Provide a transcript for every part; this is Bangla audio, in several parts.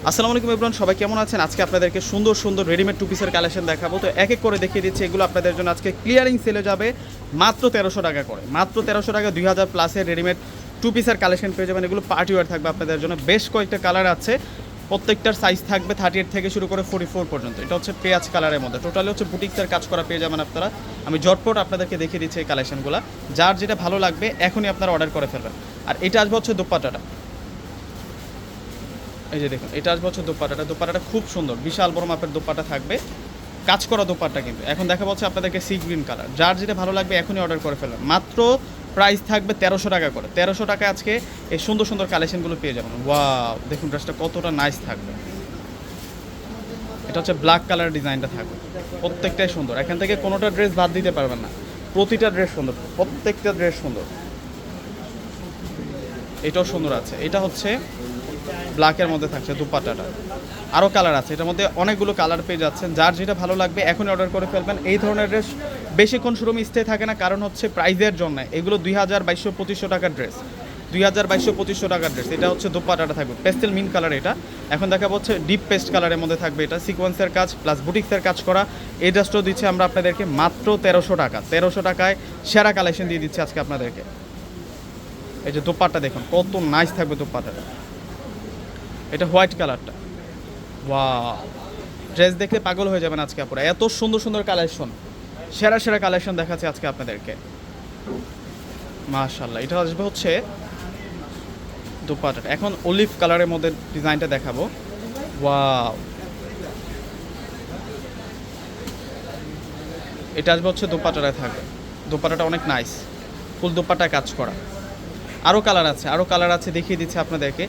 আসসালামু আলাইকুম এভরিওয়ান, সবাই কেমন আছেন? আজকে আপনাদেরকে সুন্দর সুন্দর রেডিমেড টু পিসের কালেকশন দেখাবো। তো এক এক করে দেখিয়ে দিচ্ছি। এগুলো আপনাদের জন্য আজকে ক্লিয়ারিং সেলে যাবে মাত্র 1300 টাকা করে। মাত্র 1300 টাকা 2000 প্লাসের রেডিমেড টু পিসের কালেকশন পেয়ে যাবেন। এগুলো পার্টি ওয়্যার থাকবে আপনাদের জন্য। বেশ কয়েকটা কালার আছে, প্রত্যেকটার সাইজ থাকবে 38 থেকে শুরু করে 44 পর্যন্ত। এটা হচ্ছে পেঁয়াজ কালারের মধ্যে, টোটালি হচ্ছে বুটিক্সের কাজ করা পেয়ে যাবেন আপনারা। আমি ঝটপট আপনাদেরকে দেখিয়ে দিচ্ছি এই কালেকশনগুলো। যার যেটা ভালো লাগবে এখনই আপনারা অর্ডার করে ফেলবেন। আর এটা আসবে হচ্ছে দোপাট্টাটা, এই যে দেখুন, এটা আসবে হচ্ছে দোপাট্টাটা খুব সুন্দর, বিশাল বড় মাপের দোপাট্টা থাকবে, কাজ করা দোপাট্টা। কিন্তু এখন দেখা যাচ্ছে আপনাদেরকে সি গ্রিন কালার, যার যেটা ভালো লাগবে এখনই অর্ডার করে ফেলবেন। মাত্র প্রাইস থাকবে 1300 টাকা করে। 1300 টাকায় আজকে এই সুন্দর সুন্দর কালেকশনগুলো পেয়ে যাবেন। ওয়াও, দেখুন ড্রেসটা কতটা নাইস থাকবে। এটা হচ্ছে ব্ল্যাক কালার ডিজাইনটা থাকবে, প্রত্যেকটাই সুন্দর। এখান থেকে কোনোটা ড্রেস বাদ দিতে পারবেন না, প্রতিটা ড্রেস সুন্দর, প্রত্যেকটা ড্রেস সুন্দর। এটাও সুন্দর আছে। এটা হচ্ছে ব্ল্যাকের মধ্যে থাকছে দুপাট্টাটা। আরও কালার আছে, এটার মধ্যে অনেকগুলো কালার পেয়ে যাচ্ছেন। যার যেটা ভালো লাগবে এখনই অর্ডার করে ফেলবেন। এই ধরনের ড্রেস বেশিক্ষণ শোরুমে স্টে থাকে না, কারণ হচ্ছে প্রাইজের জন্য। এগুলো 2200-2500 টাকার ড্রেস, 2200-2500 টাকার ড্রেস। এটা হচ্ছে দোপাট্টাটা থাকবে পেস্টেল মিন কালার। এটা এখন দেখা হচ্ছে ডিপ পেস্ট কালারের মধ্যে থাকবে। এটা সিকোয়েন্সের কাজ প্লাস বুটিক্সের কাজ করা। এই ড্রেসটাও দিচ্ছে আমরা আপনাদেরকে মাত্র 1300 টাকা। 1300 টাকায় সেরা কালেকশন দিয়ে দিচ্ছে আজকে আপনাদেরকে। এই যে দোপাট্টা দেখুন কত নাইস থাকবে দোপাট্টাটা। এটা হোয়াইট কালারটা, ওয়াও, ড্রেস দেখে পাগল হয়ে যাবেন আজকে আপনারা। এত সুন্দর সুন্দর কালেকশন, সেরা সেরা কালেকশন দেখাচ্ছে আজকে আপনাদেরকে, মাশাআল্লাহ। এটা আসবে হচ্ছে দোপাট্টাটা। এখন অলিভ কালারের মধ্যে ডিজাইনটা দেখাবো। ওয়াও, এটা আসবে হচ্ছে দোপাট্টাটায় থাকবে। দোপাট্টাটা অনেক নাইস, ফুল দোপাট্টায় কাজ করা। আরও কালার আছে, আরও কালার আছে, দেখিয়ে দিচ্ছি আপনাদেরকে।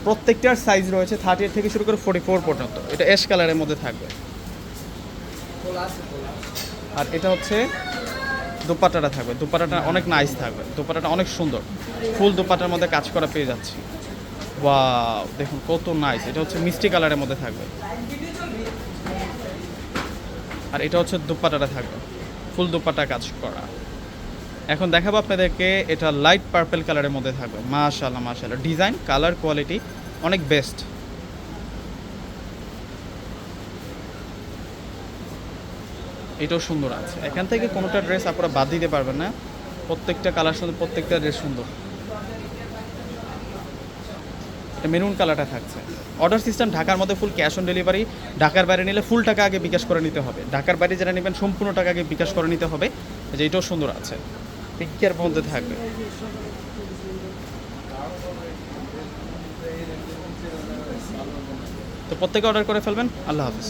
প্রত্যেকটার সাইজ রয়েছে 38 থেকে শুরু করে 44 পর্যন্ত। এটা অ্যাশ কালারের মধ্যে থাকবে। আর এটা হচ্ছে দোপাট্টাটা থাকবে। দোপাট্টাটা অনেক নাইস থাকবে, দোপাট্টাটা অনেক সুন্দর, ফুল দোপাট্টার মধ্যে কাজ করা পেয়ে যাচ্ছি। ওয়াও, দেখুন কত নাইস। এটা হচ্ছে মিষ্টি কালারের মধ্যে থাকবে। আর এটা হচ্ছে দোপাট্টাটা থাকবে, ফুল দোপাট্টা কাজ করা। এখন দেখাবো আপনাদেরকে, এটা লাইট পার্পল কালারের মধ্যে থাকবে। মাশাআল্লাহ মাশাআল্লাহ, ডিজাইন কালার কোয়ালিটি অনেক বেস্ট। এটাও সুন্দর আছে। এখান থেকে কোনোটা ড্রেস আপনারা বাদ দিতে পারবেন না, প্রত্যেকটা কালার সুন্দর, প্রত্যেকটা ড্রেস সুন্দর। এটা মেরুন কালারটা থাকছে। অর্ডার সিস্টেম ঢাকার মধ্যে ফুল ক্যাশ অন ডেলিভারি। ঢাকার বাইরে নিলে ফুল টাকা আগে বিকাশ করে নিতে হবে। ঢাকার বাইরে যারা নেবেন সম্পূর্ণ টাকা আগে বিকাশ করে নিতে হবে। যে এটাও সুন্দর আছে, পিকের মধ্যে থাকবে। তো প্রত্যেকে অর্ডার করে ফেলবেন। আল্লাহ হাফিজ।